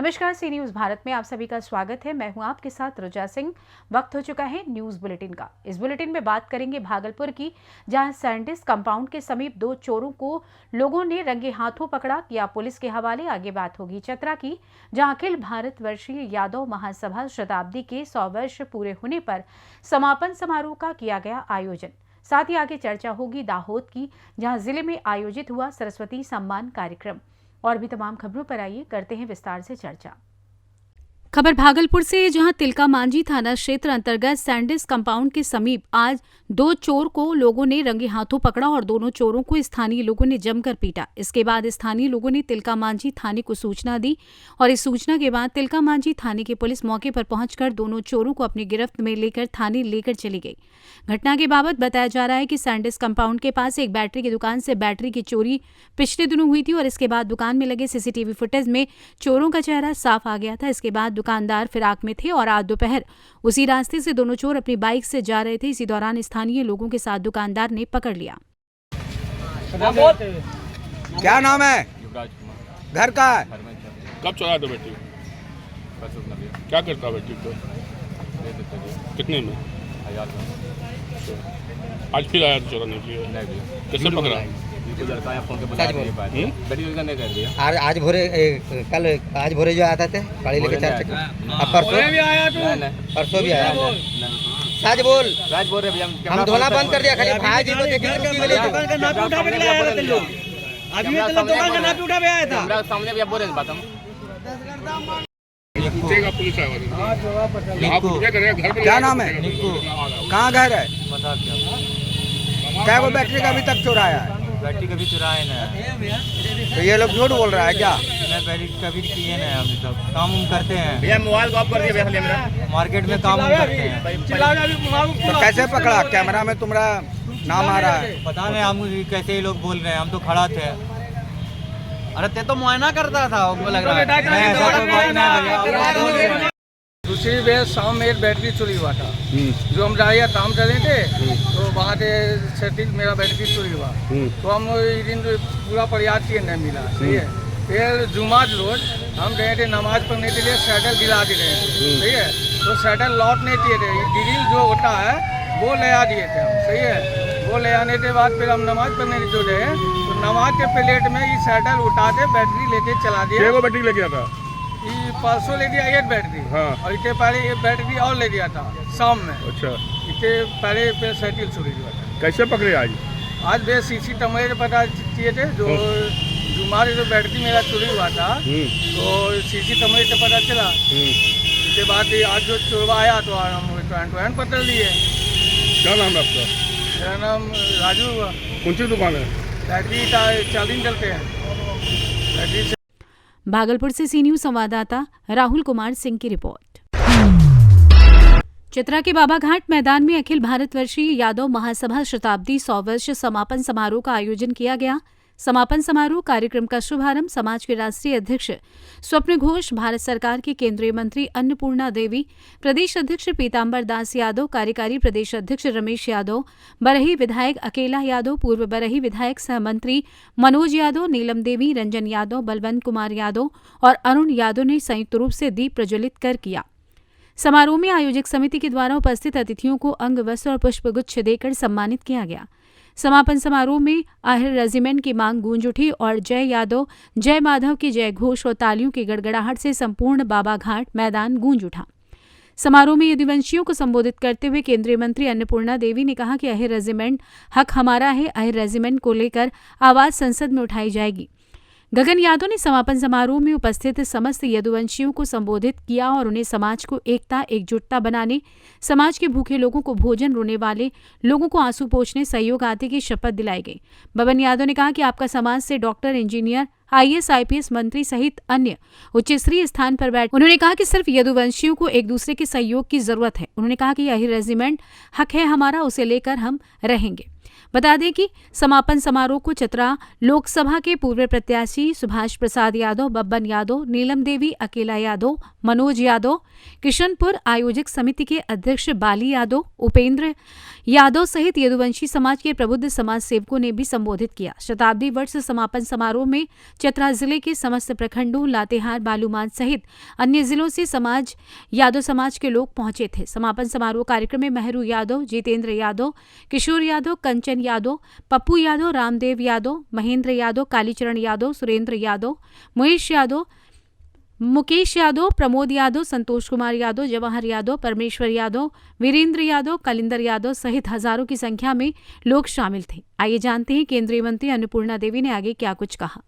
नमस्कार, सी न्यूज भारत में आप सभी का स्वागत है। मैं हूं आपके साथ रुजा सिंह। वक्त हो चुका है न्यूज बुलेटिन का। इस बुलेटिन में बात करेंगे भागलपुर की, जहां सैंडिस कंपाउंड के समीप 2 चोरों को लोगों ने रंगे हाथों पकड़ा, किया पुलिस के हवाले। आगे बात होगी चतरा की, जहां अखिल भारतवर्षीय यादव महासभा शताब्दी के 100 वर्ष पूरे होने पर समापन समारोह का किया गया आयोजन। साथ ही आगे चर्चा होगी दाहोद की, जहां जिले में आयोजित हुआ सरस्वती सम्मान कार्यक्रम। और भी तमाम खबरों पर आइए करते हैं विस्तार से चर्चा। खबर भागलपुर से, जहां तिलका मांझी थाना क्षेत्र अंतर्गत सैंडिस कंपाउंड के समीप आज 2 चोर को लोगों ने रंगे हाथों पकड़ा और दोनों चोरों को स्थानीय लोगों ने जमकर पीटा। इसके बाद स्थानीय लोगों ने तिलका मांझी थाने को सूचना दी और इस सूचना के बाद तिलका मांझी थाने की पुलिस मौके पर पहुंचकर दोनों चोरों को अपनी गिरफ्त में लेकर थाने लेकर चली गई। घटना के बाबत बताया जा रहा है कि सैंडिस कंपाउंड के पास एक बैटरी की दुकान से बैटरी की चोरी पिछले दिनों हुई थी और इसके बाद दुकान में लगे सीसीटीवी फुटेज में चोरों का चेहरा साफ आ गया था। इसके बाद दुकानदार फिराक में थे और आज दोपहर उसी रास्ते से दोनों चोर अपनी बाइक से जा रहे थे। इसी दौरान स्थानीय लोगों के साथ दुकानदार ने पकड़ लिया। क्या नाम है? घर का है? कब चुराया था बेटी? क्या करता बेटी को? कितने में? 1000 आज फिर आया चुराने के लिए? कैसे पकड़ा? लड़का आया फोन के बता बेटी को नहीं कर दिया। आज भोरे जो आते थे गाड़ी लेके 4 चक्कर, अब परसों भी आया था। सच बोल रहे भैया हम धोना बंद कर दिया, खाली भाई जी को देखने को मिले थे। दुकान का नाप उठा के आया था लोग। अभी ये दुकान का नाप उठा के आया था। हमरा सामने भैया बोल रहे बात हम पूछेगा पुलिस आएगा। क्या नाम है? कहाँ घर है? बता क्या वो बैटरी का अभी तक चुराया है? बैटरी कभी चुराए ना। तो ये लोग झूठ बोल रहा है क्या? मैं पहले कभी किए ना, हम सब काम करते हैं भैया मोबाइल को ऑफ कर दिया भैया मेरा। मार्केट में काम करते हैं। तो कैसे पकड़ा? कैमरा में तुम्हारा नाम आ रहा है। पता नहीं हम कैसे ये लोग बोल रहे हैं, हम तो खड़ा थे। अरे ते तो मुआयना करता था, वो लग रहा है। दूसरी बेर शाम में एक बैटरी चोरी हुआ था, जो हम राया काम कर रहे थे, तो वहाँ से सेटिंग मेरा बैटरी चोरी हुआ। तो हम दिन पूरा प्रयास किए, नहीं मिला। सही है। फिर जुमाज रोज हम गए थे नमाज पढ़ने के लिए, शटल गिरा दे रहे थे। ठीक है। तो शटल लौट नहीं दिए थे, ड्रिल जो होता है वो ले आ दिए थे हम। सही है। वो ले आने के बाद फिर हम नमाज पढ़ने जो गए, तो नमाज के प्लेट में ये शटल उठा के बैटरी लेके चला दिया। वो बैटरी ले गया था? ये 500 ले दिया एक बैटरी। हाँ। और इसके पहले एक बैटरी और ले दिया था शाम में। अच्छा। इसके पहले पे साइकिल चोरी हुआ था। कैसे पकड़े आज? आज वे सीसी टमरे पता किए थे, जो हमारे जो बैटरी मेरा चोरी हुआ था, तो सीसी टमरे से पता चला। इसके बाद आज जो चोरवा आया तो हम हैंड पकड़ लिए। क्या नाम है आपका? मेरा नाम राजू हुआ। कौन सी दुकान है? बैटरी 4 दिन चलते हैं बैटरी। भागलपुर से सी न्यूज संवाददाता राहुल कुमार सिंह की रिपोर्ट। चतरा के बाबा घाट मैदान में अखिल भारतवर्षीय यादव महासभा शताब्दी 100 वर्ष समापन समारोह का आयोजन किया गया। समापन समारोह कार्यक्रम का शुभारंभ समाज के राष्ट्रीय अध्यक्ष स्वप्न घोष, भारत सरकार के केंद्रीय मंत्री अन्नपूर्णा देवी, प्रदेश अध्यक्ष पीताम्बर दास यादव, कार्यकारी प्रदेश अध्यक्ष रमेश यादव, बरही विधायक अकेला यादव, पूर्व बरही विधायक सह मंत्री मनोज यादव, नीलम देवी, रंजन यादव, बलवंत कुमार यादव और अरुण यादव ने संयुक्त रूप से दीप प्रज्वलित कर किया। समारोह में आयोजक समिति के द्वारा उपस्थित अतिथियों को अंग वस्त्र और पुष्पगुच्छ देकर सम्मानित किया गया। समापन समारोह में आहिर रेजिमेंट की मांग गूंज उठी और जय यादव जय माधव की जय घोष और तालियों की गड़गड़ाहट से संपूर्ण बाबा घाट मैदान गूंज उठा। समारोह में यदुवंशियों को संबोधित करते हुए केंद्रीय मंत्री अन्नपूर्णा देवी ने कहा कि अहिर रेजिमेंट हक हमारा है। अहिर रेजिमेंट को लेकर आवाज संसद में उठाई जाएगी। गगन यादव ने समापन समारोह में उपस्थित समस्त यदुवंशियों को संबोधित किया और उन्हें समाज को एकता एकजुटता बनाने, समाज के भूखे लोगों को भोजन, रोने वाले लोगों को आंसू पोंछने, सहयोग आदि की शपथ दिलाई गई। बबन यादव ने कहा कि आपका समाज से डॉक्टर, इंजीनियर, IAS, IPS मंत्री सहित अन्य उच्च स्तरीय स्थान पर बैठ। उन्होंने कहा कि सिर्फ यदुवंशियों को एक दूसरे के सहयोग की जरूरत है। उन्होंने कहा कि यही रेजिमेंट हक है हमारा, उसे लेकर हम रहेंगे। बता दें कि समापन समारोह को चतरा लोकसभा के पूर्व प्रत्याशी सुभाष प्रसाद यादव, बब्बन यादव, नीलम देवी, अकेला यादव, मनोज यादव, किशनपुर आयोजक समिति के अध्यक्ष बाली यादव, उपेंद्र यादव सहित यदुवंशी समाज के प्रबुद्ध समाज सेवकों ने भी संबोधित किया। शताब्दी वर्ष समापन समारोह में चतरा जिले के समस्त प्रखंडों, लातेहार, बालूमाथ सहित अन्य जिलों से यादव समाज के लोग पहुंचे थे। समापन समारोह कार्यक्रम में मेहरू यादव, जितेंद्र यादव, किशोर यादव, कंचन यादव, पप्पू यादव, रामदेव यादव, महेंद्र यादव, कालीचरण यादव, सुरेंद्र यादव, महेश यादव, मुकेश यादव, प्रमोद यादव, संतोष कुमार यादव, जवाहर यादव, परमेश्वर यादव, वीरेंद्र यादव, कलिंदर यादव सहित हजारों की संख्या में लोग शामिल थे। आइए जानते हैं केंद्रीय मंत्री अन्नपूर्णा देवी ने आगे क्या कुछ कहा।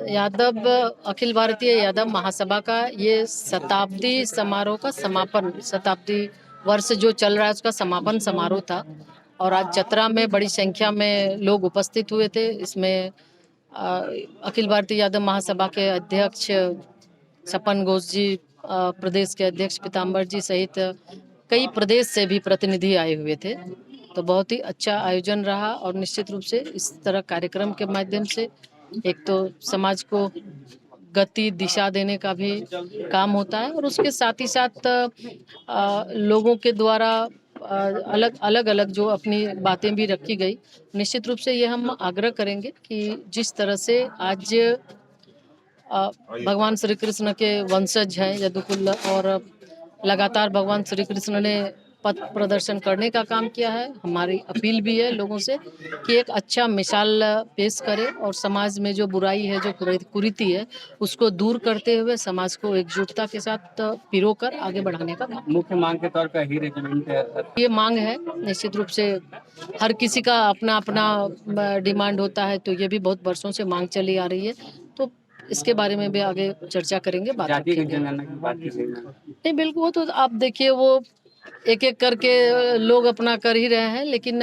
यादव अखिल भारतीय यादव महासभा का ये शताब्दी समारोह का समापन, शताब्दी वर्ष जो चल रहा है उसका समापन समारोह था और आज चतरा में बड़ी संख्या में लोग उपस्थित हुए थे। इसमें अखिल भारतीय यादव महासभा के अध्यक्ष छप्पन घोष जी, प्रदेश के अध्यक्ष पीताम्बर जी सहित कई प्रदेश से भी प्रतिनिधि आए हुए थे। तो बहुत ही अच्छा आयोजन रहा और निश्चित रूप से इस तरह कार्यक्रम के माध्यम से एक तो समाज को गति दिशा देने का भी काम होता है और उसके साथ ही साथ लोगों के द्वारा अलग अलग जो अपनी बातें भी रखी गई। निश्चित रूप से ये हम आग्रह करेंगे कि जिस तरह से आज भगवान श्री कृष्ण के वंशज हैं यदुकुल और लगातार भगवान श्री कृष्ण ने पथ प्रदर्शन करने का काम किया है। हमारी अपील भी है लोगों से कि एक अच्छा मिसाल पेश करें और समाज में जो बुराई है, जो कुरीति है, उसको दूर करते हुए समाज को एकजुटता के साथ पिरोकर आगे बढ़ाने का काम। मुख्य मांग के तौर पर ही रेजिमेंट ये मांग है। निश्चित रूप से हर किसी का अपना अपना डिमांड होता है, तो ये भी बहुत वर्षों से मांग चली आ रही है, तो इसके बारे में भी आगे चर्चा करेंगे, बात रखेंगे। नहीं बिल्कुल, वो तो आप देखिए वो एक एक करके लोग अपना कर ही रहे हैं, लेकिन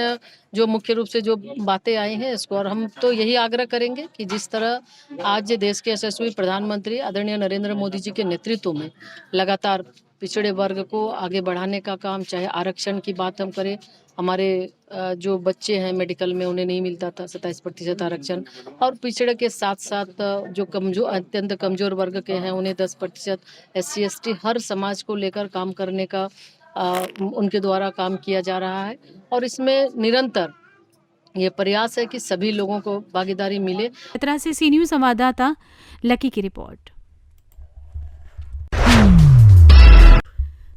जो मुख्य रूप से जो बातें आई हैं इसको और हम तो यही आग्रह करेंगे कि जिस तरह आज देश के यशस्वी प्रधानमंत्री आदरणीय नरेंद्र मोदी जी के नेतृत्व में लगातार पिछड़े वर्ग को आगे बढ़ाने का काम, चाहे आरक्षण की बात हम करें, हमारे जो बच्चे हैं मेडिकल में उन्हें नहीं मिलता था 27% आरक्षण, और पिछड़े के साथ साथ जो अत्यंत कमजोर वर्ग के हैं उन्हें 10%, SC ST हर समाज को लेकर काम करने का उनके द्वारा काम किया जा रहा है और इसमें निरंतर ये प्रयास है कि सभी लोगों को भागीदारी मिले। चतरा से सी न्यूज़ संवाददाता लकी की रिपोर्ट।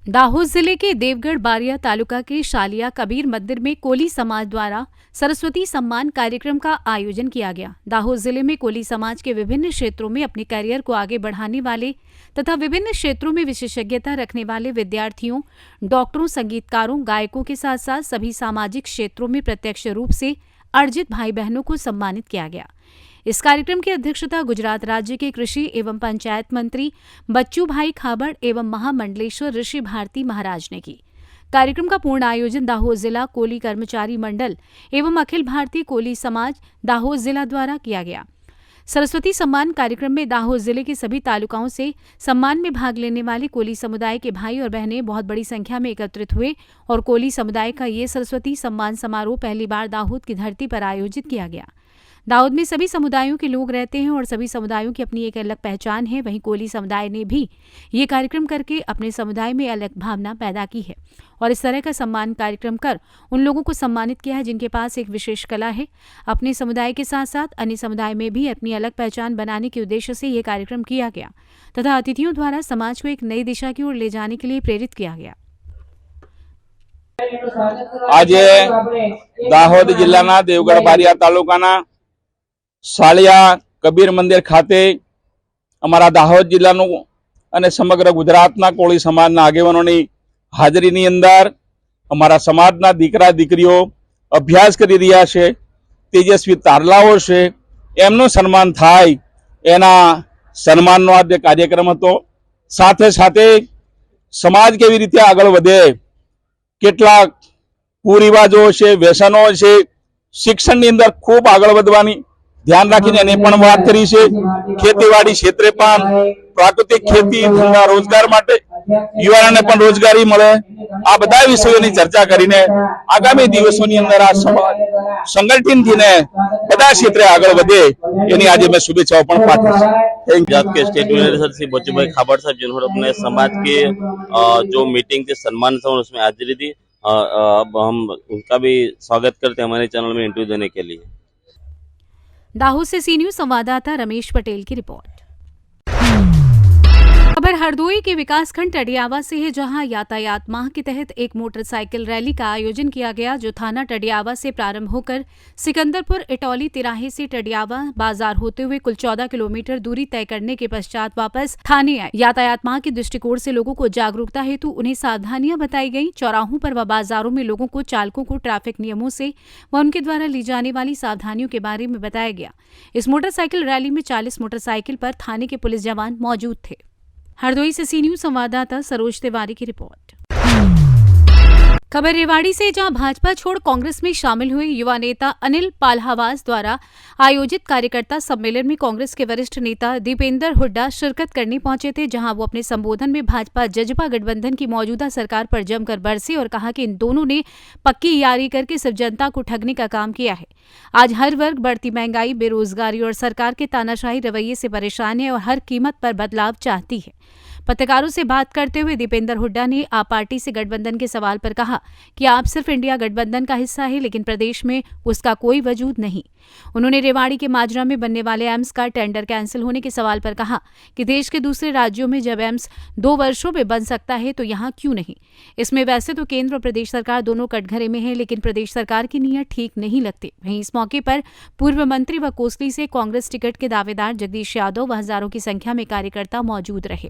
दाहोद जिले के देवगढ़ बारिया तालुका के शालिया कबीर मंदिर में कोली समाज द्वारा सरस्वती सम्मान कार्यक्रम का आयोजन किया गया। दाहोद जिले में कोली समाज के विभिन्न क्षेत्रों में अपने करियर को आगे बढ़ाने वाले तथा विभिन्न क्षेत्रों में विशेषज्ञता रखने वाले विद्यार्थियों, डॉक्टरों, संगीतकारों, गायकों के साथ साथ सभी सामाजिक क्षेत्रों में प्रत्यक्ष रूप से अर्जित भाई बहनों को सम्मानित किया गया। इस कार्यक्रम की अध्यक्षता गुजरात राज्य के कृषि एवं पंचायत मंत्री बच्चू भाई खाबड़ एवं महामंडलेश्वर ऋषि भारती महाराज ने की। कार्यक्रम का पूर्ण आयोजन दाहोद जिला कोली कर्मचारी मंडल एवं अखिल भारतीय कोली समाज दाहोद जिला द्वारा किया गया। सरस्वती सम्मान कार्यक्रम में दाहोद जिले के सभी तालुकाओं से सम्मान में भाग लेने वाले कोली समुदाय के भाई और बहनें बहुत बड़ी संख्या में एकत्रित हुए और कोली समुदाय का ये सरस्वती सम्मान समारोह पहली बार दाहोद की धरती पर आयोजित किया गया। दाऊद में सभी समुदायों के लोग रहते हैं और सभी समुदायों की अपनी एक अलग पहचान है। वहीं कोली समुदाय ने भी ये कार्यक्रम करके अपने समुदाय में अलग भावना पैदा की है और इस तरह का सम्मान कार्यक्रम कर उन लोगों को सम्मानित किया है जिनके पास एक विशेष कला है। अपने समुदाय के साथ साथ अन्य समुदाय में भी अपनी अलग पहचान बनाने के उद्देश्य से ये कार्यक्रम किया गया तथा अतिथियों द्वारा समाज को एक नई दिशा की ओर ले जाने के लिए प्रेरित किया गया। आज दाहोद जिल्लाना देवगढ़ बारिया तालुकाना શાળિયા કબીર મંદિર ખાતે અમારા દાહોદ જિલ્લાનું અને સમગ્ર ગુજરાતના કોળી સમાજના આગેવાનોની હાજરીની અંદર અમારા સમાજના દીકરા દીકરીઓ અભ્યાસ કરી રહ્યા છે, તેજસ્વી તારલાઓ છે, એમનું સન્માન થાય એના સન્માનનો આ કાર્યક્રમ હતો। સાથે સાથે સમાજ કેવી રીતે આગળ વધે, કેટલાક કુરિવાજો છે, વ્યસનો છે, શિક્ષણની અંદર ખૂબ આગળ વધવાની ધ્યાન રાખીને એને પણ વાત કરી છે. ખેતીવાડી ક્ષેત્રે પણ પ્રાકૃતિક ખેતી ધંધા રોજગાર માટે યુવાનોને પણ રોજગારી મળે, આ બધા વિષયોની ચર્ચા કરીને આગામી દિવસોની અંદર આ સમાજ સંગઠિત થઈને બધા ક્ષેત્રે આગળ વધે એની આજે मैं शुभेच्छाओं પણ પાઠવું છું. पंजाब के स्टेट यूनिवर्सिटी श्री बच्चूभाई खाबड़ साहब जिन्होंने अपने समाज के जो मीटिंग थी सम्मान समारोह उसमें हाजिरी दी, अब हम उनका भी स्वागत करते हैं हमारे चैनल में इंटरव्यू देने के लिए. दाहोद से सी न्यूज संवाददाता रमेश पटेल की रिपोर्ट। खबर हरदोई के विकासखंड टडियावा से है, जहां यातायात माह के तहत एक मोटरसाइकिल रैली का आयोजन किया गया, जो थाना टडियावा से प्रारंभ होकर सिकंदरपुर इटौली तिराहे से टडियावा बाजार होते हुए कुल 14 किलोमीटर दूरी तय करने के पश्चात वापस थाने आए। यातायात माह के दृष्टिकोण से लोगों को जागरूकता हेतु उन्हें सावधानियां बताई गई। चौराहों पर व बाजारों में लोगों को चालकों को ट्रैफिक नियमों से व उनके द्वारा ली जाने वाली सावधानियों के बारे में बताया गया। इस मोटरसाइकिल रैली में 40 मोटरसाइकिल पर थाने के पुलिस जवान मौजूद थे। हरदोई से सी न्यूज संवाददाता सरोज तिवारी की रिपोर्ट। खबर रेवाड़ी से, जहां भाजपा छोड़ कांग्रेस में शामिल हुए युवा नेता अनिल पाल्हावास द्वारा आयोजित कार्यकर्ता सम्मेलन में कांग्रेस के वरिष्ठ नेता दीपेंद्र हुड्डा शिरकत करने पहुंचे थे, जहां वो अपने संबोधन में भाजपा जजपा गठबंधन की मौजूदा सरकार पर जमकर बरसे और कहा कि इन दोनों ने पक्की यारी करके सिर्फ जनता को ठगने का काम किया है। आज हर वर्ग बढ़ती महंगाई, बेरोजगारी और सरकार के तानाशाही रवैये से परेशान है और हर कीमत पर बदलाव चाहती है। पत्रकारों से बात करते हुए दीपेंद्र हुड्डा ने आप पार्टी से गठबंधन के सवाल पर कहा कि आप सिर्फ इंडिया गठबंधन का हिस्सा है, लेकिन प्रदेश में उसका कोई वजूद नहीं। उन्होंने रेवाड़ी के माजरा में बनने वाले एम्स का टेंडर कैंसिल होने के सवाल पर कहा कि देश के दूसरे राज्यों में जब एम्स 2 वर्षों में बन सकता है तो यहाँ क्यों नहीं। इसमें वैसे तो केंद्र और प्रदेश सरकार दोनों कटघरे में है, लेकिन प्रदेश सरकार की नीयत ठीक नहीं लगती। वहीं इस मौके पर पूर्व मंत्री व कोसली से कांग्रेस टिकट के दावेदार जगदीश यादव व हजारों की संख्या में कार्यकर्ता मौजूद रहे।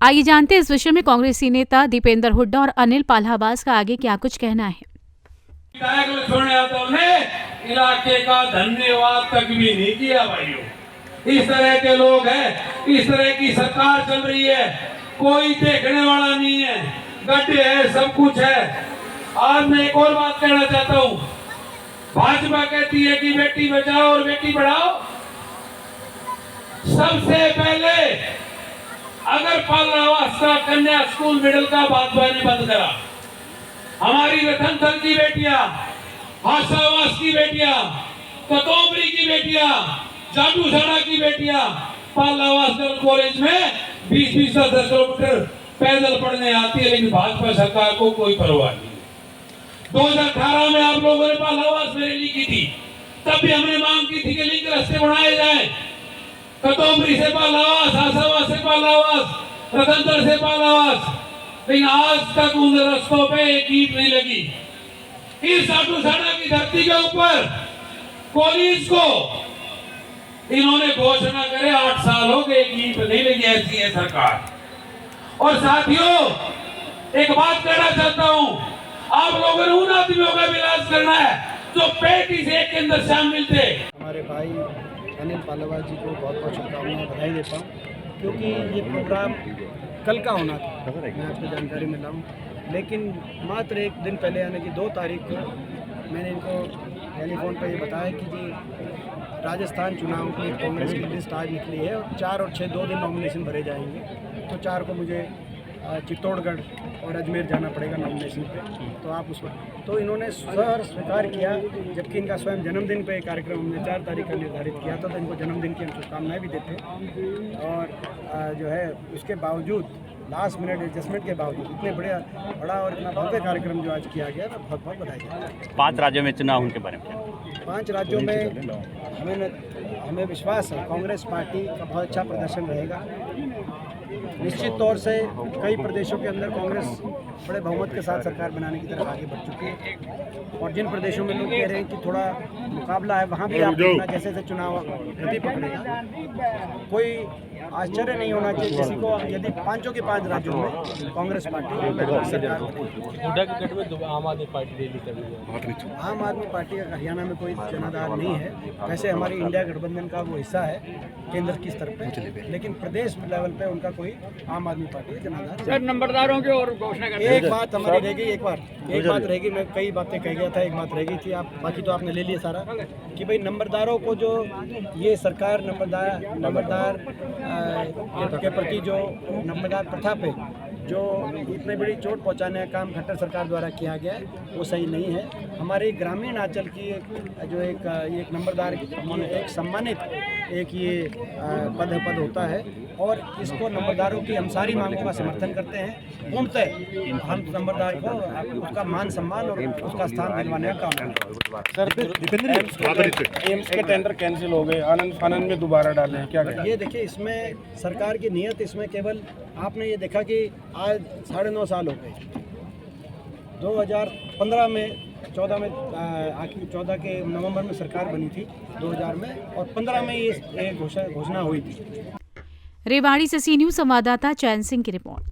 आइए जानते हैं इस विषय में कांग्रेसी नेता दीपेंद्र हुड्डा और अनिल पाल्हावास का आगे क्या कुछ कहना है। इलाके का धन्यवाद तक भी नहीं किया भाइयों। इस तरह के लोग हैं, इस तरह की सरकार चल रही है, कोई देखने वाला नहीं है, गड्ढे है, सब कुछ है। आज मैं एक और बात कहना चाहता हूँ। भाजपा कहती है कि बेटी बचाओ और बेटी पढ़ाओ। सबसे पहले अगर पाल्हावास का कन्या स्कूल मिडिल का भाजपा ने बंद करा, हमारी रतनथल की बेटियां, हासावास की बेटियां, कतोमरी की बेटियां, जादूसाड़ा की बेटियां पाल्हावास कॉलेज में 20-20 किलोमीटर पैदल पढ़ने आती है, लेकिन भाजपा सरकार को कोई परवाह नहीं। 2018 में आप लोगों ने पाल्हावास में रैली की थी, तब भी हमने मांग की थी कि लिंक रास्ते बनाए जाए, कतोमरी से पाल्हावास, हासावास से पाल्हावास, रतनथल से पाल्हावास, लेकिन आज तक उन रास्तों पे एक ईंट नहीं लगी। इस जादूसाड़ा की धरती के ऊपर कॉलेज को इन्होंने घोषणा करे 8 साल हो गए, एक ईंट नहीं लगी। ऐसी है सरकार। और साथियों, एक बात कहना चाहता हूं, आप लोगों ने उन आदमियों का भी इलाज करना है जो पेटी से एक के अंदर शामिल थे। हमारे भाई अनिल पाल्हावास जी को बहुत बहुत शुभकामनाएं, बधाई देता हूँ, क्योंकि ये प्रोग्राम कल का होना था, मैं आपको जानकारी में लाऊँ, लेकिन मात्र एक दिन पहले यानी कि 2 तारीख को मैंने इनको टेलीफोन पर ये बताया कि जी राजस्थान चुनाव की कांग्रेस की लिस्ट आज निकली है और 4 और 6 2 दिन नॉमिनेशन भरे जाएंगे, तो 4 को मुझे चित्तौड़गढ़ और अजमेर जाना पड़ेगा नॉमिनेशन पे, तो आप उस वक्त तो इन्होंने स्वीकार किया, जबकि इनका स्वयं जन्मदिन पे कार्यक्रम हमने 4 तारीख का निर्धारित किया था, तो इनको जन्मदिन की हम शुभकामनाएँ भी देते हैं। और जो है उसके बावजूद लास्ट मिनट एडजस्टमेंट के बावजूद इतने बड़ा और इतना भव्य कार्यक्रम जो आज किया गया, तो बहुत बहुत बधाई। 5 राज्यों में चुनाव उनके बारे में 5 राज्यों में हमें विश्वास है कांग्रेस पार्टी का बहुत अच्छा प्रदर्शन रहेगा। निश्चित तौर से कई प्रदेशों के अंदर कांग्रेस बड़े बहुमत के साथ सरकार बनाने की तरफ आगे बढ़ चुकी है, और जिन प्रदेशों में लोग कह रहे हैं कि थोड़ा मुकाबला है, वहाँ भी आप देखना कैसे से चुनाव गति पकड़ेगा। कोई आश्चर्य नहीं होना चाहिए किसी को यदि 5 के 5 राज्यों में कांग्रेस पार्टी सरकार बनेगी। आम आदमी पार्टी रैली कर रही है। आम आदमी पार्टी का हरियाणा में कोई जनाधार नहीं है, वैसे हमारी इंडिया गठबंधन का वो हिस्सा है केंद्र की स्तर पे, लेकिन प्रदेश लेवल पे उनका कोई आम आदमी पार्टी जनाधार। सर नंबरदारों की और घोषणा करते एक बात हमारी रह गई, एक बात रह गई, मैं कई बातें कह गया था, एक बात रह गई थी, आप बाकी तो आपने ले लिया सारा, कि भाई नंबरदारों को जो ये सरकार नंबरदार के प्रति जो नंबरदार प्रथा पे जो इतनी बड़ी चोट पहुंचाने का काम खट्टर सरकार द्वारा किया गया है वो सही नहीं है। हमारे ग्रामीण अंचल की एक नंबरदार एक सम्मानित एक ये पद होता है और इसको नंबरदारों की हम सारी मांगों का समर्थन करते हैं। पूर्णतः हम नंबरदार को उसका मान सम्मान और उसका स्थान दिलवाने का काम करेंगे। एम्स के टेंडर कैंसिल हो गए, आनंद में दोबारा डाले हैं, क्या कहें? ये देखिए, इसमें सरकार की नीयत, इसमें केवल आपने ये देखा कि आज 9.5 साल हो गए। 2015 में 14 में आखिर 14 के नवंबर में सरकार बनी थी 2000 में, और 15 में ये घोषणा हुई थी। रेवाड़ी से सी न्यूज संवाददाता चैन सिंह की रिपोर्ट।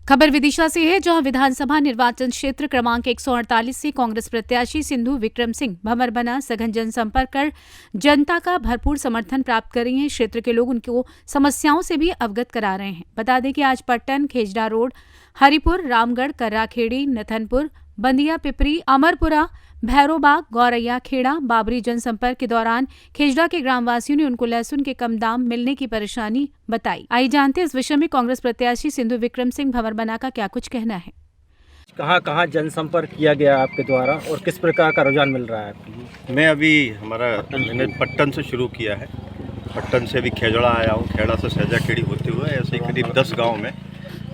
खबर विदिशा से है, जहां विधानसभा निर्वाचन क्षेत्र क्रमांक 148 से कांग्रेस प्रत्याशी सिंधु विक्रम सिंह भंवर बना सघन जनसंपर्क कर जनता का भरपूर समर्थन प्राप्त कर रही हैं। क्षेत्र के लोग उनको समस्याओं से भी अवगत करा रहे हैं। बता दें कि आज पट्टन, खेजड़ा रोड, हरिपुर, रामगढ़, कर्राखेड़ी, नथनपुर, बंदिया पिपरी, अमरपुरा, भैरोबाग, गौरैया खेड़ा, बाबरी जनसंपर्क के दौरान खेजड़ा के ग्रामवासियों ने उनको लहसुन के कम दाम मिलने की परेशानी बताई। आइए जानते हैं इस विषय में कांग्रेस प्रत्याशी सिंधु विक्रम सिंह भंवर बना का क्या कुछ कहना है। कहाँ कहाँ जनसंपर्क किया गया आपके द्वारा और किस प्रकार का रुझान मिल रहा है आपको? मैं अभी मैंने पट्टन से शुरू किया है, पट्टन से अभी खेजड़ा आया हूँ, खेड़ा से सहजाखेड़ी होते हुए ऐसे ही करीब 10 गाँव में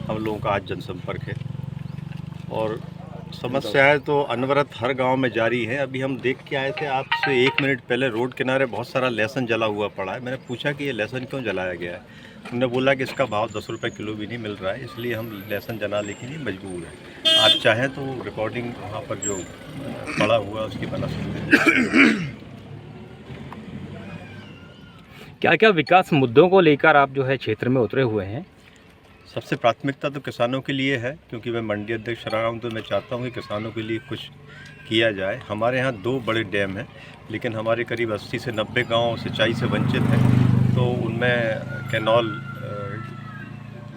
हम लोगों का आज जनसंपर्क है। और समस्याएं तो अनवरत हर गांव में जारी है। अभी हम देख के आए थे आपसे 1 मिनट पहले, रोड किनारे बहुत सारा लहसुन जला हुआ पड़ा है। मैंने पूछा कि ये लहसुन क्यों जलाया गया है, उन्होंने बोला कि इसका भाव 10 रुपये किलो भी नहीं मिल रहा है, इसलिए हम लहसुन जलाने के लिए मजबूर हैं। आप चाहें तो रिकॉर्डिंग वहाँ पर जो पड़ा हुआ उसकी बना सकते हैं। क्या क्या विकास मुद्दों को लेकर आप जो है क्षेत्र में उतरे हुए हैं? सबसे प्राथमिकता तो किसानों के लिए है, क्योंकि मैं मंडी अध्यक्ष रहा हूँ, तो मैं चाहता हूँ कि किसानों के लिए कुछ किया जाए। हमारे यहाँ 2 बड़े डैम हैं, लेकिन हमारे करीब 80 से 90 गांव सिंचाई से वंचित हैं, तो उनमें कैनॉल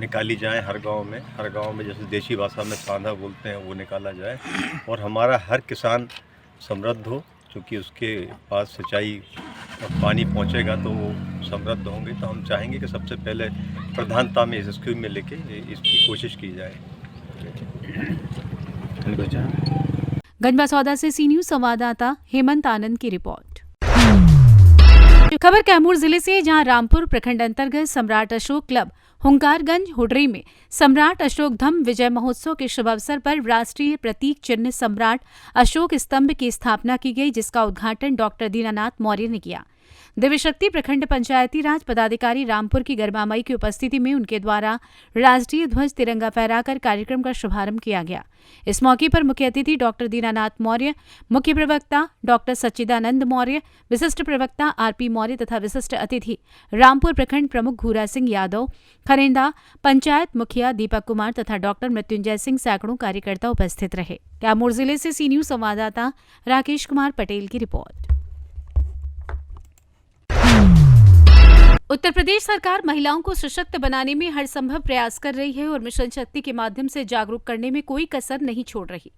निकाली जाए हर गांव में जैसे देशी भाषा में सांधा बोलते हैं वो निकाला जाए, और हमारा हर किसान समृद्ध हो, क्योंकि उसके पास सिंचाई और पानी पहुंचेगा तो वो समृद्ध होंगे। तो हम चाहेंगे कि सबसे पहले प्रधानता में इस स्कीम में लेके इसकी कोशिश की जाए। गंजबासौदा से सी न्यूज संवाददाता हेमंत आनंद की रिपोर्ट। खबर कैमूर जिले से, जहां रामपुर प्रखंड अंतर्गत सम्राट अशोक क्लब हुंकारगंज हुडरी में सम्राट अशोक धम विजय महोत्सव के शुभ अवसर पर राष्ट्रीय प्रतीक चिन्ह सम्राट अशोक स्तंभ की स्थापना की गई, जिसका उद्घाटन डॉक्टर दीनानाथ मौर्य ने किया। दिव्य शक्ति प्रखंड पंचायती राज पदाधिकारी रामपुर की गरिमामयी की उपस्थिति में उनके द्वारा राष्ट्रीय ध्वज तिरंगा फहराकर कार्यक्रम का शुभारंभ किया गया। इस मौके पर मुख्य अतिथि डॉक्टर दीनानाथ मौर्य, मुख्य प्रवक्ता डॉक्टर सच्चिदानंद मौर्य, विशिष्ट प्रवक्ता आरपी मौर्य तथा विशिष्ट अतिथि रामपुर प्रखंड प्रमुख घूरा सिंह यादव, खरेंदा पंचायत मुखिया दीपक कुमार तथा डॉक्टर मृत्युंजय सिंह सैकड़ों कार्यकर्ता उपस्थित रहे। कैमूर जिले से सी न्यूज संवाददाता राकेश कुमार पटेल की रिपोर्ट। उत्तर प्रदेश सरकार महिलाओं को सशक्त बनाने में हर संभव प्रयास कर रही है और मिशन शक्ति के माध्यम से जागरूक करने में कोई कसर नहीं छोड़ रही।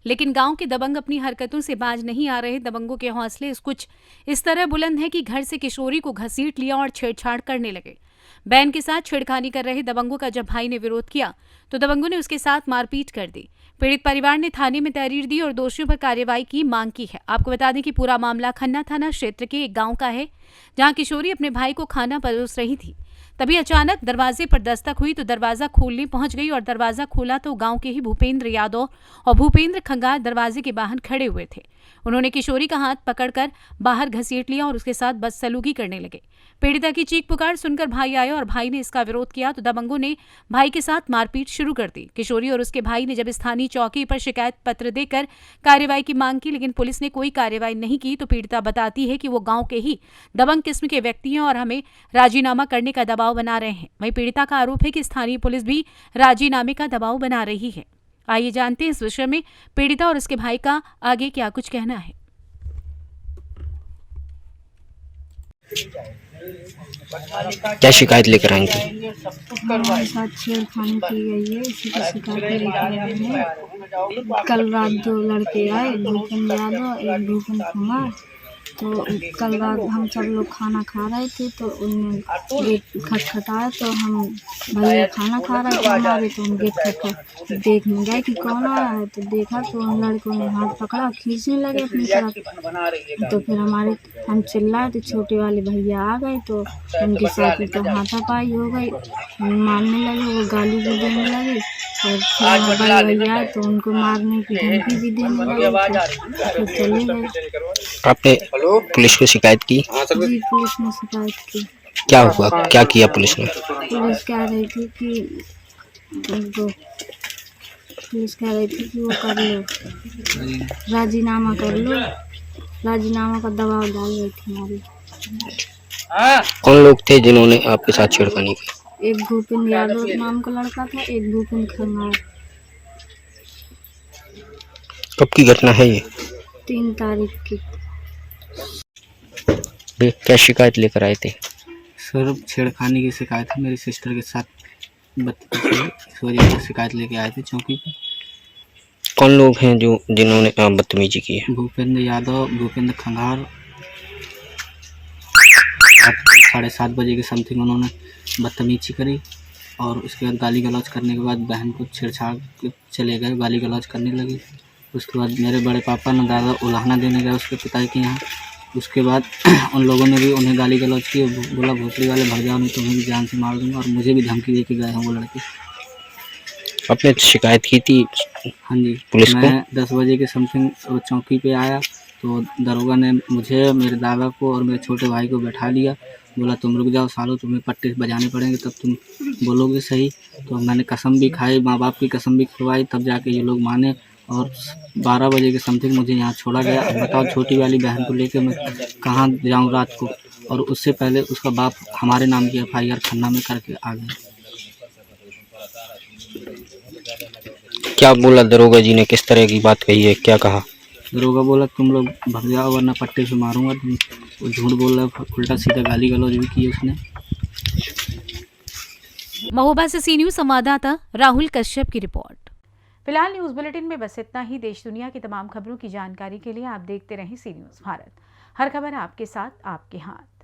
लेकिन गांव के दबंग अपनी हरकतों से बाज नहीं आ रहे। दबंगों के हौसले कुछ इस तरह बुलंद है कि घर से किशोरी को घसीट लिया और छेड़छाड़ करने लगे। बहन के साथ छेड़खानी कर रहे दबंगों का जब भाई ने विरोध किया तो दबंगों ने उसके साथ मारपीट कर दी। पीड़ित परिवार ने थाने में तहरीर दी और दोषियों पर कार्रवाई की मांग की है। आपको बता दें कि पूरा मामला खन्ना थाना क्षेत्र के एक गांव का है, जहां किशोरी अपने भाई को खाना परोस रही थी। तभी अचानक दरवाजे पर दस्तक हुई तो दरवाजा खोलने पहुंच गई और दरवाजा खोला तो गांव के ही भूपेंद्र यादव और भूपेंद्र खंगार दरवाजे के बाहर खड़े हुए थे। उन्होंने किशोरी का हाथ पकड़कर बाहर घसीट लिया और उसके साथ बदसलूकी करने लगे। पीड़िता की चीख पुकार सुनकर भाई आए और भाई ने इसका विरोध किया तो दबंगों ने भाई के साथ मारपीट शुरू कर दी। किशोरी और उसके भाई ने जब स्थानीय चौकी पर शिकायत पत्र देकर कार्रवाई की मांग की, लेकिन पुलिस ने कोई कार्रवाई नहीं की तो पीड़िता बताती है कि वो गांव के ही दबंग किस्म के व्यक्ति हैं और हमें राजीनामा करने का दबाव बना रहे हैं। वहीं पीड़िता का आरोप है कि स्थानीय पुलिस भी राजीनामे का दबाव बना रही है। आइए जानते हैं इस विषय में पीड़िता और उसके भाई का आगे क्या कुछ कहना है। क्या शिकायत लेकर आएंगे? हमारे साथ छेड़खानी की गई है, इसी की शिकायत लेकर आए हैं। कल रात 2 लड़के आए, भूपेंद्र यादव एक भूपेंद्र कुमार। तो कल रात हम सब लोग खाना खा रहे थे, तो उनने गेट खटखटाया, तो हम भैया खाना खा रहे थे हमारे, तो हम गेट खटखट देखने गए कि कौन आया है। तो देखा तो उन लड़कों ने हाथ पकड़ा, खींचने लगे अपनी तरफ। तो फिर हम चिल्लाए तो छोटे वाले भैया आ गए, तो उनके साथ तो हाथापाई हो गई, मारने लगे, वो गाली भी देने लगे। और फिर बड़े भैया आए तो उनको मारने की धमकी भी देने लगे, तो चले गए। आपने पुलिस को शिकायत की? जी, पुलिस ने शिकायत की। क्या हुआ, क्या किया पुलिस ने? पुलिस कह रही थी कि वो कर लो, राजीनामा कर लो, राजीनामा का दबाव डाल रही थी हमारी। कौन लोग थे जिन्होंने आपके साथ छेड़खानी की? एक भूपेंद्र यादव नाम का लड़का था, एक भूपेंद्र खंगार। कब की घटना है ये? 3 तारीख की। क्या शिकायत लेकर आए थे? सर, छेड़खानी की शिकायत है, मेरी सिस्टर के साथ बदतमीजी, इस वजह से शिकायत लेके आए थे चौकी पे। कौन लोग हैं जिन्होंने बदतमीजी की है? भूपेंद्र यादव, भूपेंद्र खंगार। 7:30 बजे के समथिंग उन्होंने बदतमीजी करी, और उसके बाद गाली गलौज करने के बाद बहन को छेड़छाड़ चले गए, गाली गलौज करने लगे। उसके बाद मेरे बड़े पापा ने दादा उलाहना देने गए उसके पिता के यहाँ। उसके बाद उन लोगों ने भी उन्हें गाली गलौज की, बोला भोसड़ी वाले भग जाओ नहीं तो तुम्हें भी जान से मार दूंगा, और मुझे भी धमकी दे के गए हैं वो लड़के। आपने शिकायत की थी? हाँ जी, पुलिस को? मैं 10 बजे के समथिंग चौकी पे आया, तो दरोगा ने मुझे, मेरे दादा को और मेरे छोटे भाई को बैठा लिया, बोला तुम रुक जाओ सालों, तुम्हें पट्टे बजाने पड़ेंगे तब तुम बोलोगे सही। तो मैंने कसम भी खाई, माँ बाप की कसम भी खिलवाई, तब जाके ये लोग माने, और 12 बजे के समथिंग मुझे यहाँ छोड़ा गया। अब बताओ, छोटी वाली बहन को लेकर मैं कहाँ जाऊँ रात को, और उससे पहले उसका बाप हमारे नाम की FIR खन्ना में करके आ गया। क्या बोला दरोगा जी ने, किस तरह की बात कही है, क्या कहा? दरोगा बोला तुम लोग भग जाओ वरना पट्टे से मारूंगा। तुम झूठ बोल रहा है, उल्टा सीधा गाली गलौज भी की उसने। महोबा से सी न्यूज संवाददाता राहुल कश्यप की रिपोर्ट। फिलहाल न्यूज बुलेटिन में बस इतना ही। देश दुनिया की तमाम खबरों की जानकारी के लिए आप देखते रहें सी न्यूज भारत। हर खबर आपके साथ, आपके हाथ।